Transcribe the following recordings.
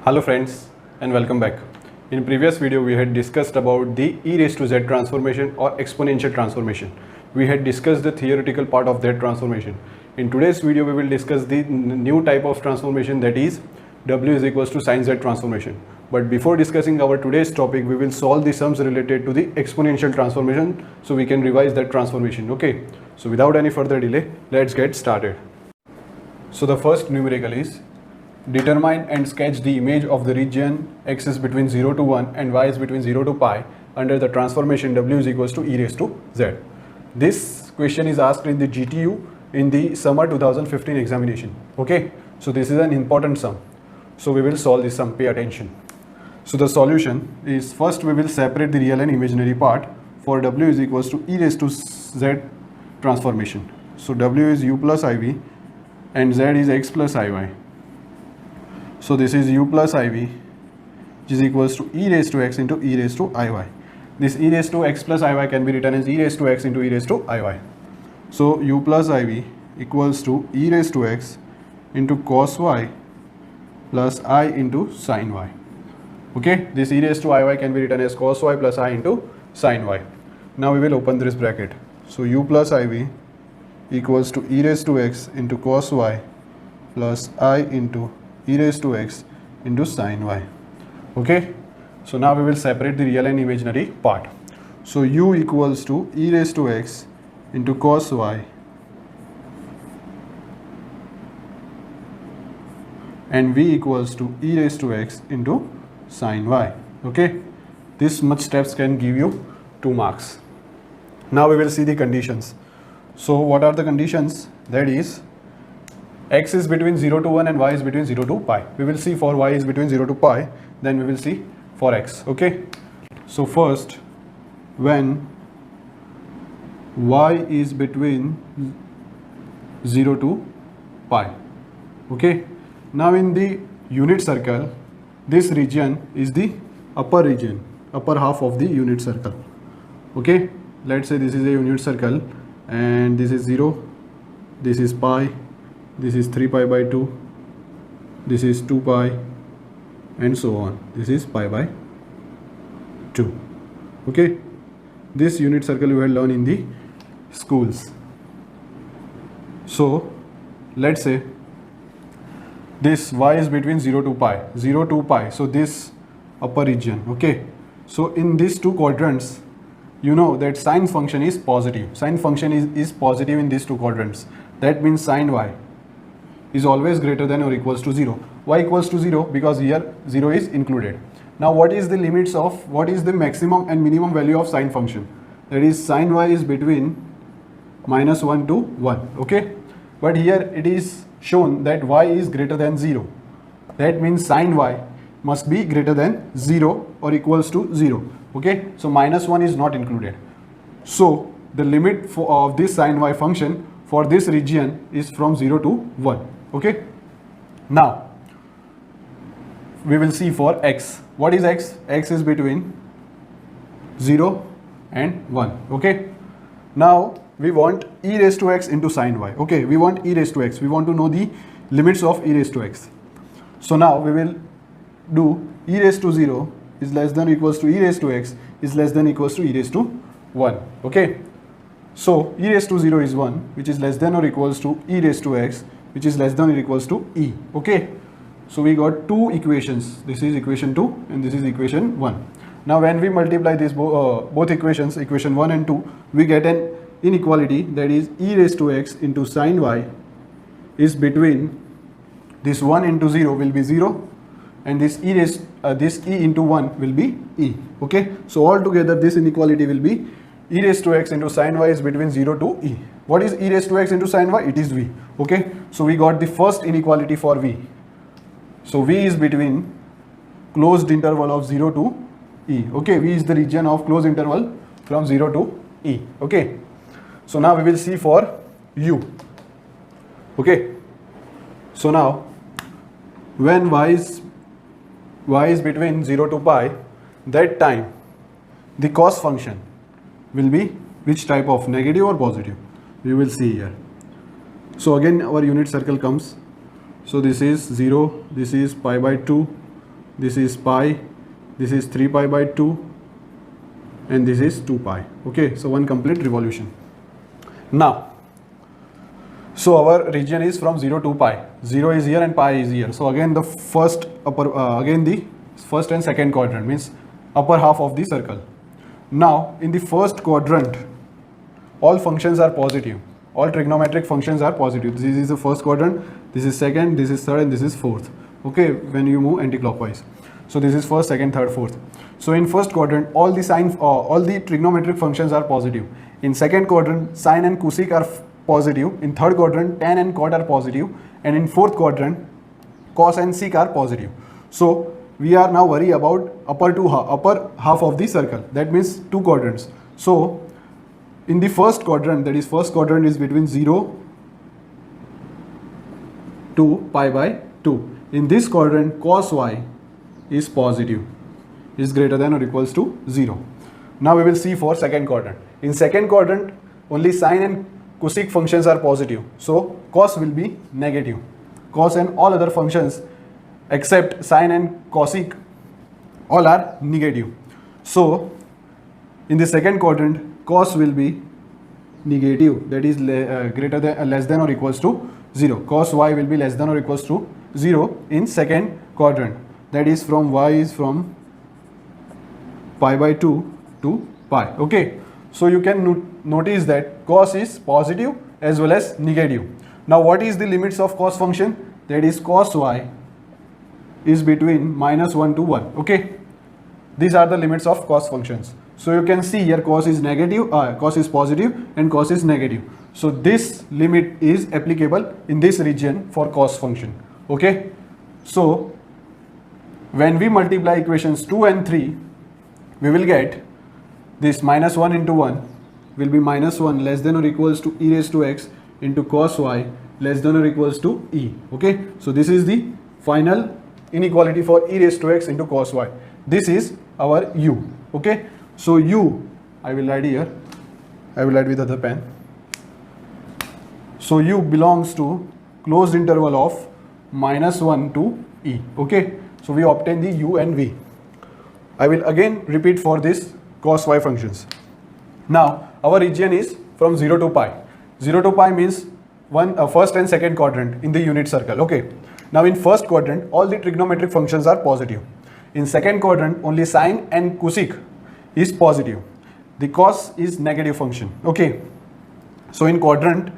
Hello friends and welcome back. In previous video we had discussed about the e raised to z transformation or exponential transformation. We had discussed the theoretical part of that transformation. In today's video we will discuss the new type of transformation, that is w is equals to sin z transformation. But before discussing our today's topic, we will solve the sums related to the exponential transformation so we can revise that transformation. Okay, so without any further delay, let's get started. So the first numerical is determine and sketch the image of the region x is between 0 to 1 and y is between 0 to pi under the transformation w is equals to e raised to z. This question is asked in the GTU in the summer 2015 examination. Okay, so this is an important sum. So we will solve this sum, pay attention. So the solution is, first we will separate the real and imaginary part for w is equals to e raised to z transformation. So w is u plus iv and z is x plus iy. So this is u plus iv, which is equals to e raised to x into e raised to iy. This e raised to x plus iy can be written as e raised to x into e raised to iy. So u plus iv equals to e raised to x into cos y plus I into sin y. Okay, this e raised to iy can be written as cos y plus I into sin y. Now we will open this bracket. So u plus iv equals to e raised to x into cos y plus I into e raised to x into sin y. Okay, so now we will separate the real and imaginary part. So u equals to e raised to x into cos y and v equals to e raised to x into sin y. Okay, this much steps can give you 2 marks. Now we will see the conditions. So what are the conditions? That is, x is between 0 to 1 and y is between 0 to pi. We will see for y is between 0 to pi, then we will see for x. Okay, so first, when y is between 0 to pi. Okay, now in the unit circle, this region is the upper region, upper half of the unit circle. Okay, let's say this is a unit circle and this is 0, this is pi, this is 3 pi by 2, this is 2 pi and so on. This is pi by 2. Okay, this unit circle you have learned in the schools. So let's say this y is between 0 to pi, 0 to pi, so this upper region. Okay, so in these 2 quadrants, you know that sine function is positive. Sine function is positive in these 2 quadrants. That means sin y is always greater than or equals to 0. Why equals to 0? Because here 0 is included. Now what is the limits of, what is the maximum and minimum value of sine function? That is, sin y is between -1 to 1. Okay, but here it is shown that y is greater than 0. That means sin y must be greater than 0 or equals to 0. Okay, so -1 is not included. So the limit of this sin y function for this region is from 0 to 1. Okay, now we will see for x. What is x? X is between 0 and 1. Okay, now we want e raised to x into sin y. Okay, we want e raised to x. We want to know the limits of e raised to x. So now we will do e raised to 0 is less than or equals to e raised to x is less than or equals to e raised to 1. Okay, so e raised to 0 is 1, which is less than or equals to e raised to x, which is less than or equals to e. Okay, so we got 2 equations. This is equation 2 and this is equation 1. Now when we multiply these both equations, equation 1 and 2, we get an inequality, that is e raised to x into sin y is between this 1 into 0 will be 0 and this this e into 1 will be e. Okay, so altogether this inequality will be e raised to x into sin y is between 0 to e. What is e raised to x into sin y? It is v. Okay, so we got the first inequality for v. So v is between closed interval of 0 to e. Okay, v is the region of closed interval from 0 to e. Okay, so now we will see for u. Okay, so now when y is between 0 to pi, that time the cos function will be which type of, negative or positive? We will see here. So again our unit circle comes. So this is 0, this is pi by 2, this is pi, this is 3 pi by 2, and this is 2 pi. Okay, so one complete revolution. Now, so our region is from 0 to pi. 0 is here and pi is here. So again the first and second quadrant, means upper half of the circle. Now in the first quadrant, all functions are positive. All trigonometric functions are positive. This is the first quadrant, this is second, this is third, and this is fourth. Okay, when you move anti-clockwise. So this is first, second, third, fourth. So in first quadrant, all the trigonometric functions are positive. In second quadrant, sine and cosec are positive. In third quadrant, tan and cot are positive. And in fourth quadrant, cos and sec are positive. So we are now worried about upper half of the circle. That means two quadrants. So in the first quadrant, that is first quadrant is between 0 to pi by 2. In this quadrant, cos y is positive, is greater than or equals to 0. Now we will see for second quadrant. In second quadrant, only sine and cosec functions are positive. So cos will be negative. Cos and all other functions except sine and cosec all are negative. So in the second quadrant, cos will be negative, that is less than or equals to 0. Cos y will be less than or equals to 0 in second quadrant. That is from y is from pi by 2 to pi. Okay, so you can notice that cos is positive as well as negative. Now what is the limits of cos function? That is cos y is between -1 to 1. Okay, these are the limits of cos functions. So you can see here cos is negative, cos is positive and cos is negative. So this limit is applicable in this region for cos function. Okay, so when we multiply equations 2 and 3, we will get this -1 into 1 will be -1 less than or equals to e raised to x into cos y less than or equals to e. Okay, so this is the final inequality for e raised to x into cos y. This is our u. Okay, so u, I will write here, I will write with other pen. So u belongs to closed interval of -1 to e. Okay, so we obtain the u and v. I will again repeat for this cos y functions. Now our region is from 0 to pi. 0 to pi means first and second quadrant in the unit circle. Okay, now in first quadrant all the trigonometric functions are positive. In second quadrant only sine and cosec is positive. The cos is negative function. Okay, so in quadrant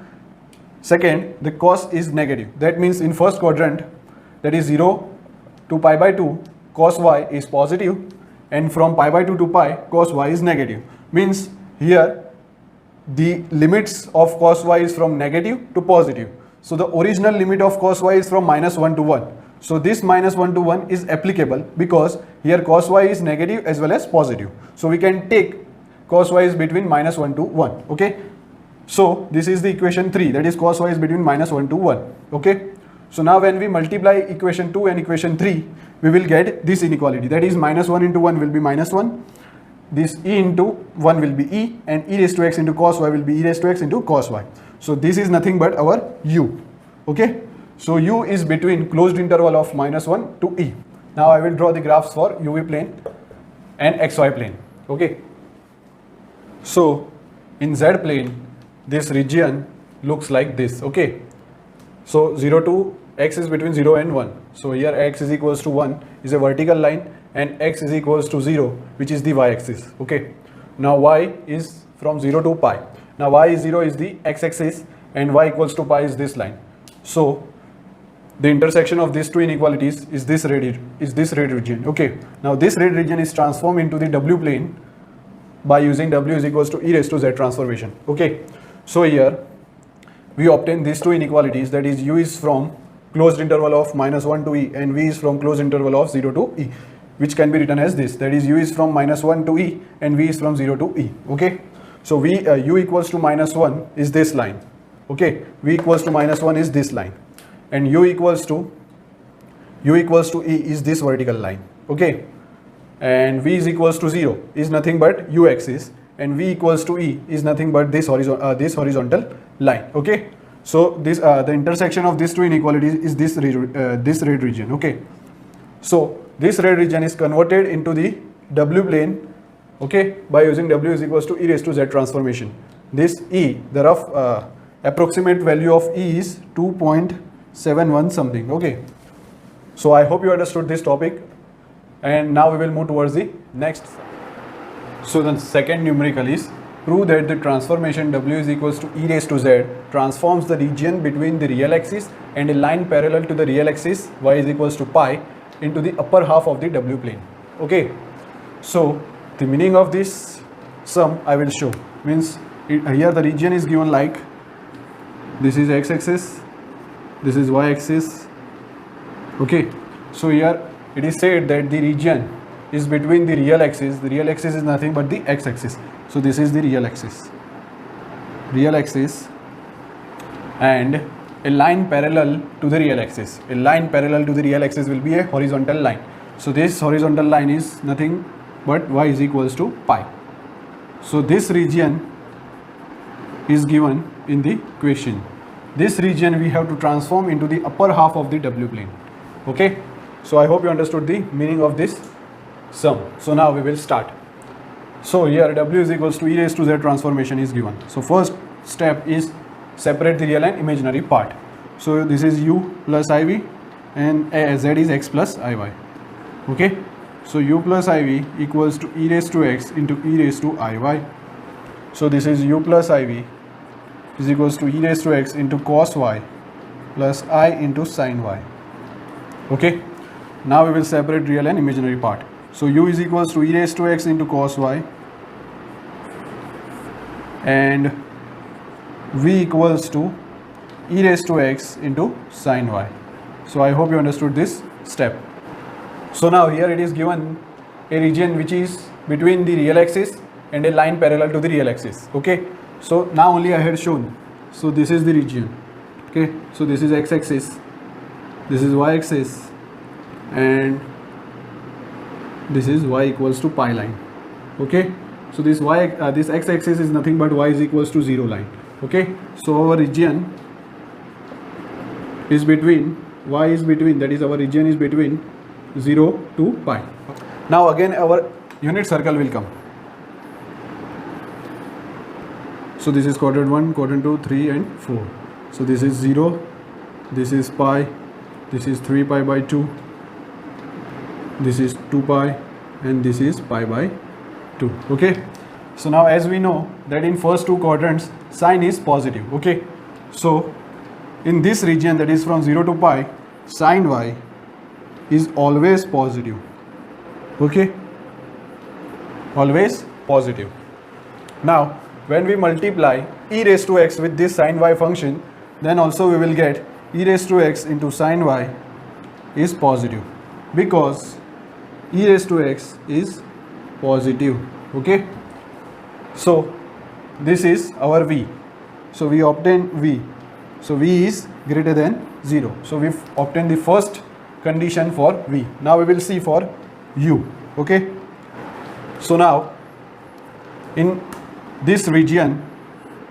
second the cos is negative. That means in first quadrant, that is 0 to pi by 2, cos y is positive, and from pi by 2 to pi cos y is negative. Means here the limits of cos y is from negative to positive. So the original limit of cos y is from -1 to 1. So this -1 to 1 is applicable because here cos y is negative as well as positive. So we can take cos y is between -1 to 1. Okay, so this is the equation 3, that is cos y is between -1 to 1. Okay, so now when we multiply equation 2 and equation 3, we will get this inequality, that is -1 into 1 will be -1, this e into 1 will be e, and e raised to x into cos y will be e raised to x into cos y. So this is nothing but our u. Okay, so u is between closed interval of -1 to e. Now I will draw the graphs for uv plane and xy plane. Okay, so in z plane this region looks like this. Okay, so 0 to x is between 0 and 1. So here x is equals to 1 is a vertical line and x is equals to 0, which is the y-axis. Okay, now y is from 0 to pi. Now y is 0 is the x-axis and y equals to pi is this line. So the intersection of these two inequalities is this red region. Okay, now this red region is transformed into the w plane by using w is equals to e raised to z transformation. Okay, so here we obtain these two inequalities, that is u is from closed interval of -1 to e and v is from closed interval of 0 to e, which can be written as this, that is u is from -1 to e and v is from 0 to e. Okay, so u equals to -1 is this line. Okay, v equals to -1 is this line, and u equals to e is this vertical line. Okay, and v is equals to 0 is nothing but u axis, and v equals to e is nothing but this horizontal line. Okay, so this the intersection of these two inequalities is this red region. Okay, so this red region is converted into the W plane, okay, by using W is equals to e raised to z transformation. This E, the rough approximate value of E is 2.71 something, okay. So I hope you understood this topic, and now we will move towards the next. So the second numerical is prove that the transformation W is equals to e raised to z transforms the region between the real axis and a line parallel to the real axis y is equals to pi into the upper half of the W plane. Okay, so the meaning of this sum I will show. Means here the region is given like this is x axis, this is y axis. Okay, so here it is said that the region is between the real axis. The real axis is nothing but the x axis. So this is the real axis, and a line parallel to the real axis. A line parallel to the real axis will be a horizontal line. So this horizontal line is nothing but y is equals to pi. So this region is given in the question. This region we have to transform into the upper half of the W plane. Okay, so I hope you understood the meaning of this sum. So now we will start. So here W is equals to e raised to z transformation is given. So first step is separate the real and imaginary part. So this is u plus iv and z is x plus iy. Okay, so u plus iv equals to e raised to x into e raised to iy. So this is u plus iv is equals to e raised to x into cos y plus I into sin y. Okay, now we will separate real and imaginary part. So u is equals to e raised to x into cos y and v equals to e raised to x into sin y. So I hope you understood this step. So now here it is given a region which is between the real axis and a line parallel to the real axis. Okay, so now only I had shown. So this is the region. Okay, so this is x axis, this is y axis, and this is y equals to pi line. Okay, so this this x axis is nothing but y is equals to 0 line. Okay, so our region is between, y is between, that is our region is between 0 to pi. Now again our unit circle will come. So this is quadrant 1, quadrant 2, 3 and 4. So this is 0, this is pi, this is 3 pi by 2, this is 2 pi, and this is pi by 2. Okay, so now as we know that in first two quadrants sine is positive. Okay, so in this region, that is from 0 to pi, sine y is always positive. Okay, always positive. Now when we multiply e raised to x with this sine y function, then also we will get e raised to x into sine y is positive, because e raised to x is positive. Okay, so this is our v. So we obtain v. So v is greater than 0. So we've obtained the first condition for v. Now we will see for u. Okay, so now in this region,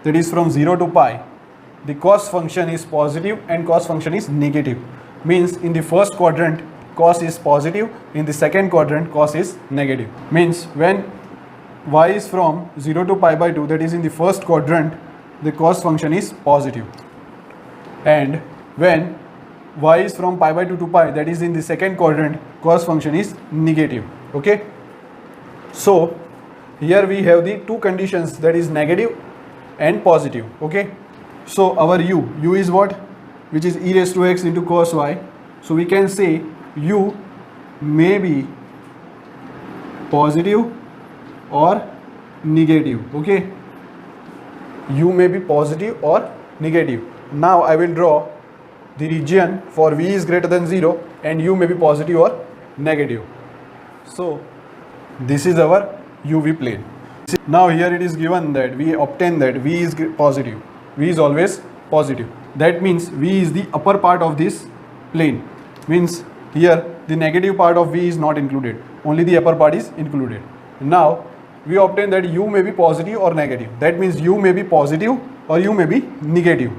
that is from 0 to pi, the cos function is positive and cos function is negative. Means in the first quadrant cos is positive, in the second quadrant cos is negative. Means when y is from 0 to pi by 2, that is in the first quadrant, the cos function is positive, and when y is from pi by 2 to pi, that is in the second quadrant, cos function is negative. Okay, so here we have the two conditions, that is negative and positive. Okay, so our u is what, which is e raised to x into cos y. So we can say u may be positive or negative. Okay, u may be positive or negative. Now I will draw the region for v is greater than 0 and u may be positive or negative. So this is our uv plane. Now here it is given that we obtain that v is positive. V is always positive. That means v is the upper part of this plane. Means here the negative part of v is not included, only the upper part is included. Now we obtain that u may be positive or negative. That means u may be positive or u may be negative.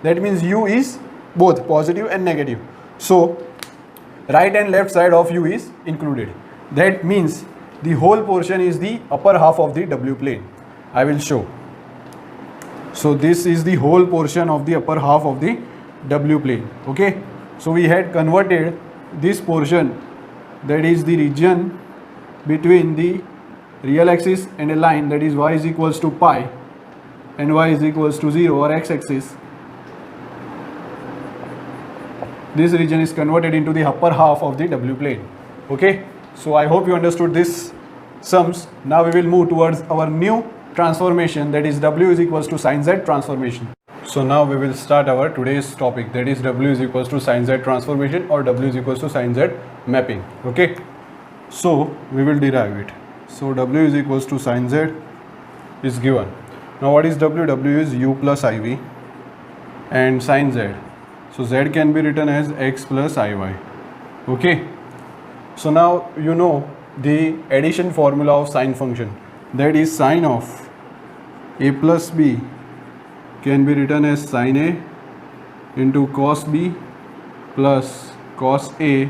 That means u is both positive and negative. So right and left side of u is included. That means the whole portion is the upper half of the W plane. I will show. So this is the whole portion of the upper half of the W plane. Okay. So we had converted this portion, that is the region between the real axis and a line, that is y is equals to pi and y is equals to 0, or x axis. This region is converted into the upper half of the W plane. Okay. So I hope you understood this sums. Now we will move towards our new transformation, that is W is equals to sin Z transformation. So now we will start our today's topic, that is W is equals to sin Z transformation or W is equals to sin Z mapping. Okay. So we will derive it. So W is equals to sin Z is given. Now what is W? W is u plus iv and sin Z. So Z can be written as x plus iy. Okay. So now you know the addition formula of sine function, that is sine of a plus b can be written as sin a into cos b plus cos a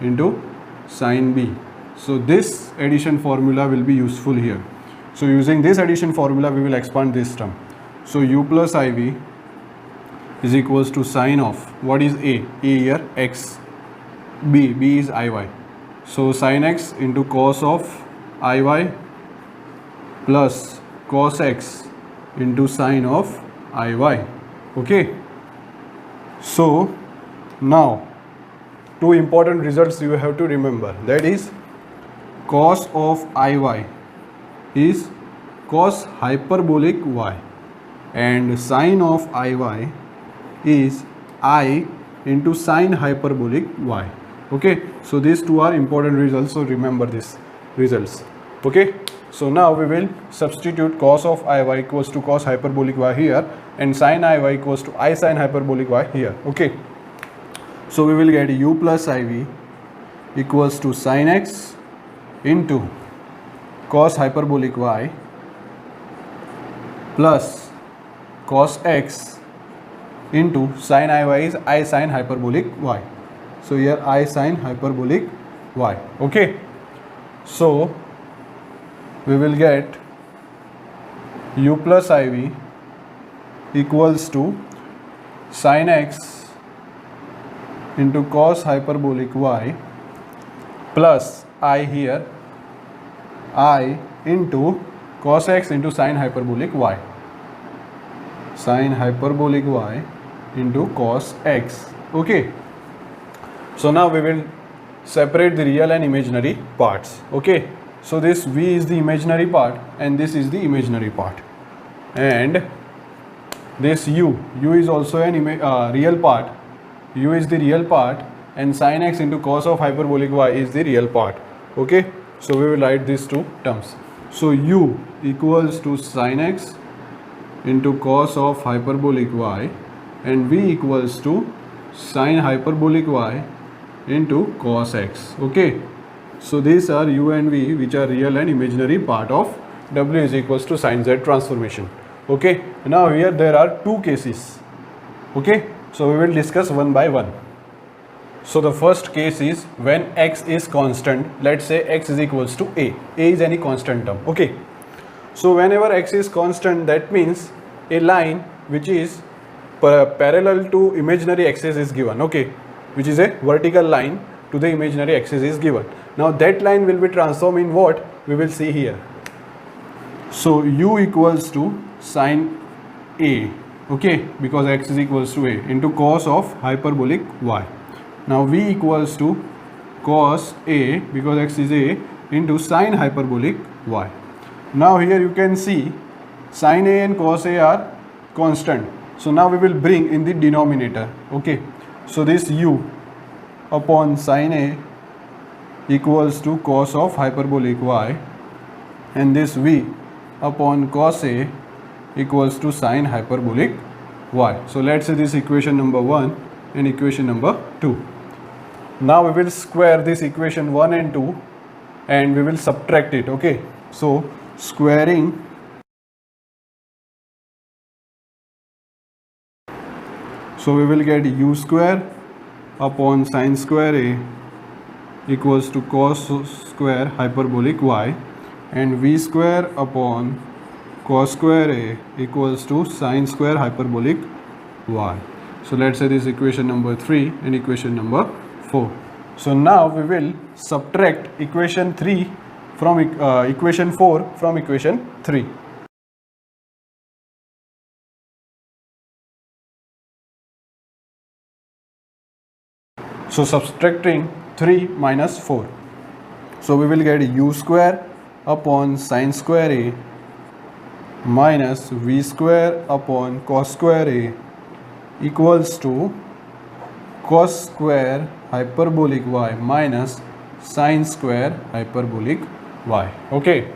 into sin b. So this addition formula will be useful here. So using this addition formula we will expand this term. So u plus iv is equals to sine of, what is a here x, b is iy. So sin x into cos of iy plus cos x into sine of iy. Okay. So now two important results you have to remember, that is cos of iy is cos hyperbolic y and sine of iy is I into sine hyperbolic y. Okay. So these two are important results, so remember these results. Okay. So now we will substitute cos of iy equals to cos hyperbolic y here and sine iy equals to I sine hyperbolic y here. Okay. So we will get u plus iv equals to sine x into cos hyperbolic y plus cos x into sine iy is I sine hyperbolic y. So here I sine hyperbolic y. Okay. So we will get u plus iv equals to sine x into cos hyperbolic y plus I here I into cos x into sine hyperbolic y. Sine hyperbolic y into cos x. Okay. So now we will separate the real and imaginary parts. Okay. So this v is the imaginary part and this is the imaginary part, and this u is also an real part. U is the real part and sin x into cos of hyperbolic y is the real part. Okay. So we will write these two terms. So u equals to sin x into cos of hyperbolic y and v equals to sine hyperbolic y into cos x. Okay. So these are u and v which are real and imaginary part of W is equals to sin Z transformation. Okay. Now here there are two cases. Okay. So we will discuss one by one. So the first case is when x is constant. Let's say x is equals to a. A is any constant term. Okay. So whenever x is constant, that means a line which is parallel to imaginary axis is given. Okay. Which is a vertical line to the imaginary axis is given. Now that line will be transformed in what? We will see here. So u equals to sine a, okay, because x is equals to a, into cos of hyperbolic y. Now v equals to cos a, because x is a, into sine hyperbolic y. Now here you can see sine a and cos a are constant. So now we will bring in the denominator. Okay. So this u upon sine a equals to cos of hyperbolic y, and this v upon cos a equals to sine hyperbolic y. So let's say this equation number 1 and equation number 2. Now we will square this equation 1 and 2 and we will subtract it. Okay. So squaring, so we will get u square upon sine square a equals to cos square hyperbolic y, and v square upon cos square a equals to sine square hyperbolic y. So let's say this is equation number 3 and equation number 4. So now we will subtract equation 3 from equation 4 from equation 3. So subtracting 3 minus 4. So we will get u square upon sine square a minus v square upon cos square a equals to cos square hyperbolic y minus sine square hyperbolic y. Okay.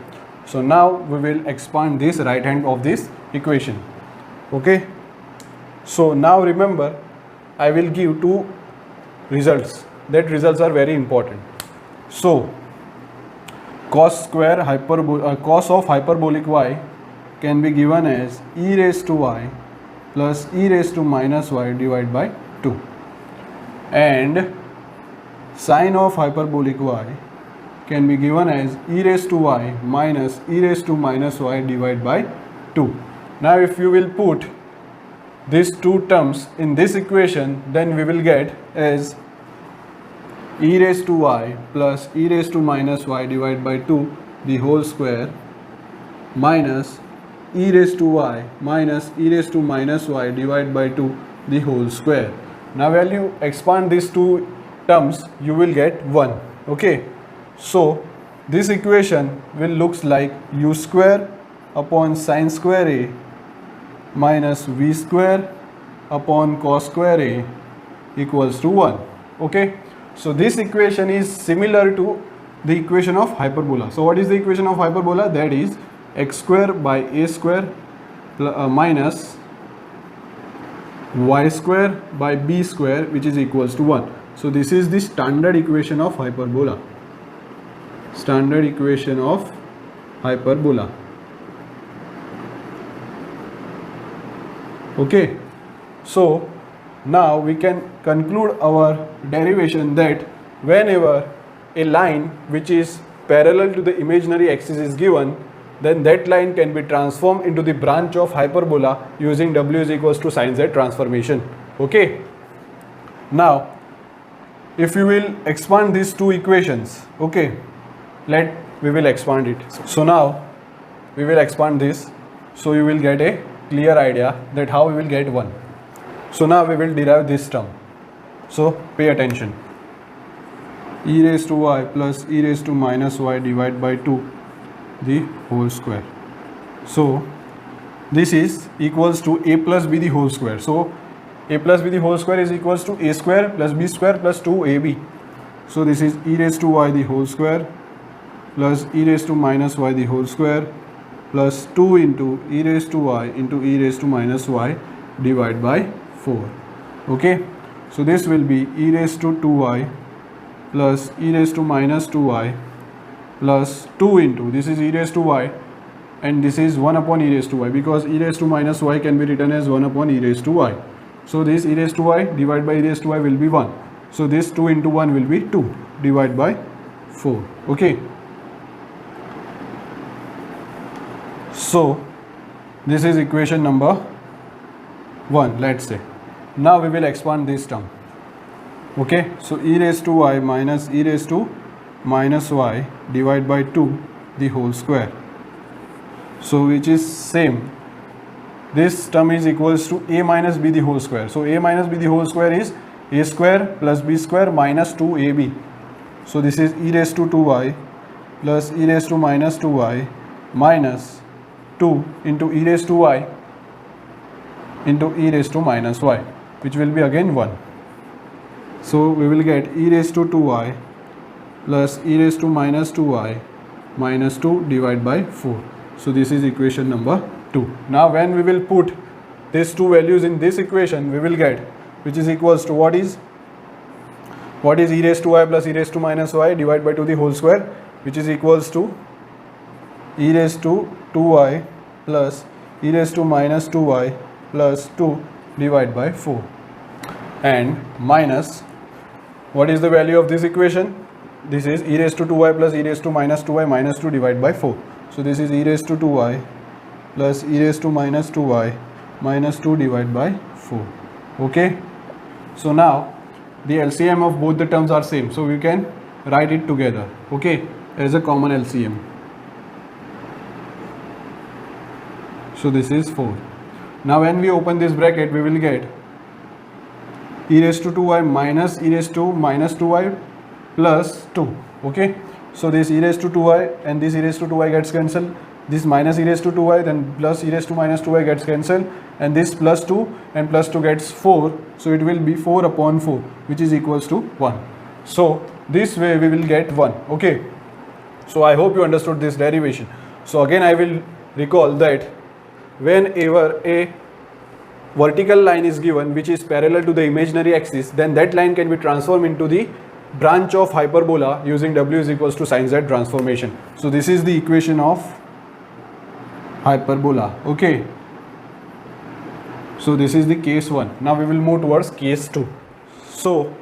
So now we will expand this right hand of this equation. Okay. So now remember, I will give two results. That results are very important. So cos of hyperbolic y can be given as e raised to y plus e raised to minus y divided by 2, and sine of hyperbolic y can be given as e raised to y minus e raised to minus y divided by 2. Now if you will put these two terms in this equation, then we will get as e raised to y plus e raised to minus y divided by 2 the whole square minus e raised to y minus e raised to minus y divided by 2 the whole square. Now when you expand these two terms, you will get 1. Okay. So this equation will looks like u square upon sine square a minus v square upon cos square a equals to 1. Okay. So this equation is similar to the equation of hyperbola. So what is the equation of hyperbola? That is x square by a square minus y square by b square, which is equals to 1. So this is the standard equation of hyperbola. Standard equation of hyperbola. Okay. So now we can conclude our derivation that whenever a line which is parallel to the imaginary axis is given, then that line can be transformed into the branch of hyperbola using w is equals to sin z transformation. Okay. Now if you will expand these two equations, okay, we will expand it. So now we will expand this, so you will get a clear idea that how we will get 1. So now we will derive this term. So pay attention. E raised to y plus e raised to minus y divided by 2 the whole square. So this is equals to a plus b the whole square. So a plus b the whole square is equals to a square plus b square plus 2ab. So this is e raised to y the whole square plus e raised to minus y the whole square plus 2 into e raised to y into e raised to minus y divided by 4. Okay. So this will be e raised to 2y plus e raised to minus 2y plus 2 into, this is e raised to y and this is 1 upon e raised to y, because e raised to minus y can be written as 1 upon e raised to y. So this e raised to y divided by e raised to y will be 1. So this 2 into 1 will be 2 divided by 4. Okay. So this is equation number 1, let's say. Now we will expand this term. Okay. So e raised to y minus e raised to minus y divided by 2 the whole square. So which is same. This term is equals to a minus b the whole square. So a minus b the whole square is a square plus b square minus 2ab. So this is e raised to 2y plus e raised to minus 2y minus 2 into e raised to y into e raised to minus y, which will be again 1. So we will get e raised to 2y plus e raised to minus 2y minus 2 divided by 4. So this is equation number 2. Now when we will put these two values in this equation, we will get, which is equals to what is e raised to y plus e raised to minus y divided by 2 the whole square, which is equals to e raised to 2y plus e raised to minus 2y plus 2 divided by 4, and minus What is the value of this equation? This is e raised to 2y plus e raised to minus 2y minus 2 divided by 4. So this is e raised to 2y plus e raised to minus 2y minus 2 divided by 4. Okay. So now the LCM of both the terms are same. So we can write it together. Okay. As a common LCM. So this is 4. Now when we open this bracket, we will get e raised to 2y minus e raised to minus 2y plus 2. Okay. So this e raised to 2y and this e raised to 2y gets cancelled. This minus e raised to 2y then plus e raised to minus 2y gets cancelled, and this plus 2 and plus 2 gets 4. So it will be 4 upon 4, which is equals to 1. So this way we will get 1. Okay. So I hope you understood this derivation. So again I will recall that whenever a vertical line is given which is parallel to the imaginary axis, then that line can be transformed into the branch of hyperbola using W is equals to sin Z transformation. So this is the equation of hyperbola. Okay. So this is the case 1. Now we will move towards case 2. So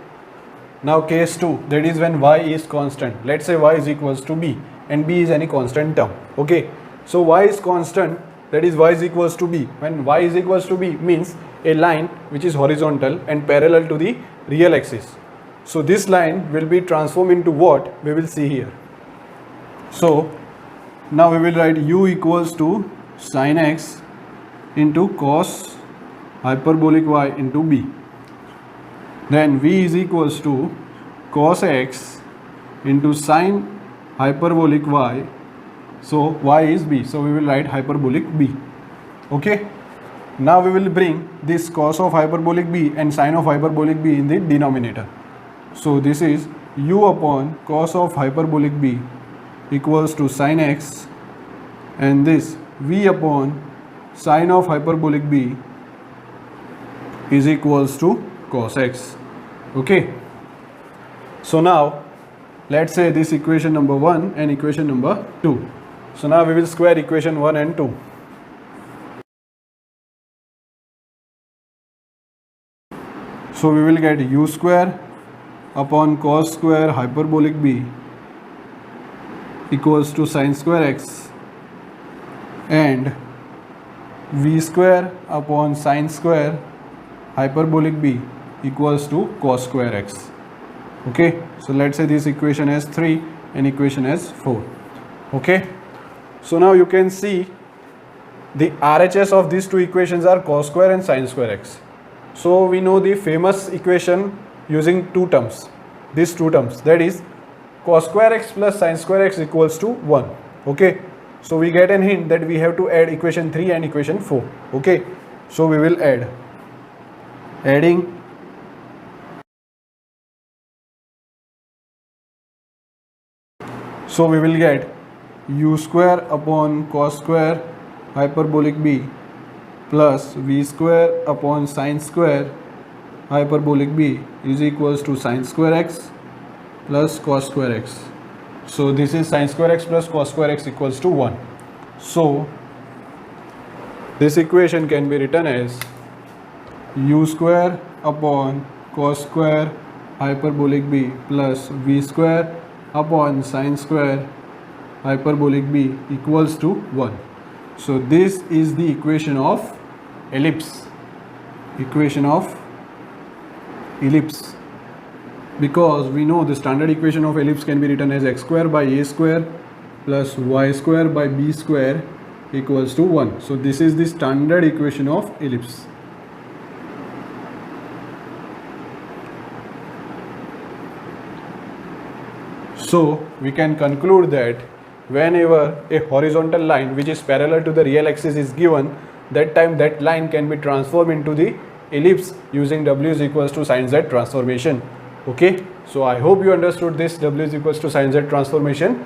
now case 2, that is when y is constant. Let's say y is equals to b and b is any constant term. Okay. So y is constant, that is y is equals to b. When y is equals to b means a line which is horizontal and parallel to the real axis. So this line will be transformed into what? We will see here. So now we will write u equals to sin x into cos hyperbolic y into b. Then v is equals to cos x into sin hyperbolic y. So y is b. So we will write hyperbolic b. Okay. Now we will bring this cos of hyperbolic b and sin of hyperbolic b in the denominator. So this is u upon cos of hyperbolic b equals to sin x, and this v upon sin of hyperbolic b is equals to cos x. Okay. So now let's say this equation number 1 and equation number 2. So now we will square equation 1 and 2. So we will get u square upon cos square hyperbolic b equals to sin square x, and v square upon sin square hyperbolic b equals to cos square x. Okay. So let's say this equation has 3 and equation has 4. Okay. So now you can see the RHS of these two equations are cos square and sin square x. So we know the famous equation using two terms, these two terms, that is cos square x plus sin square x equals to 1. Okay. So we get an hint that we have to add equation 3 and equation 4. Okay. So we will adding so we will get u square upon cos square hyperbolic b plus v square upon sin square hyperbolic b is equals to sin square x plus cos square x. So this is sin square x plus cos square x equals to 1. So this equation can be written as u square upon cos square hyperbolic b plus v square upon sin square hyperbolic b equals to 1. So this is the equation of ellipse. Equation of ellipse. Because we know the standard equation of ellipse can be written as x square by a square plus y square by b square equals to 1. So this is the standard equation of ellipse. So we can conclude that whenever a horizontal line which is parallel to the real axis is given, that time that line can be transformed into the ellipse using W is equals to sin Z transformation. Okay. So I hope you understood this W is equals to sin Z transformation.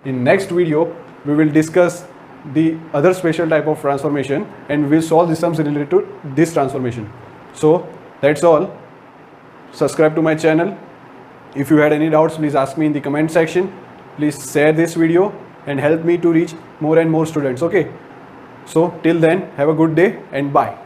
In next video, we will discuss the other special type of transformation and we'll solve the sums related to this transformation. So that's all. Subscribe to my channel. If you had any doubts, please ask me in the comment section. Please share this video and help me to reach more and more students. Okay. So till then, have a good day and bye.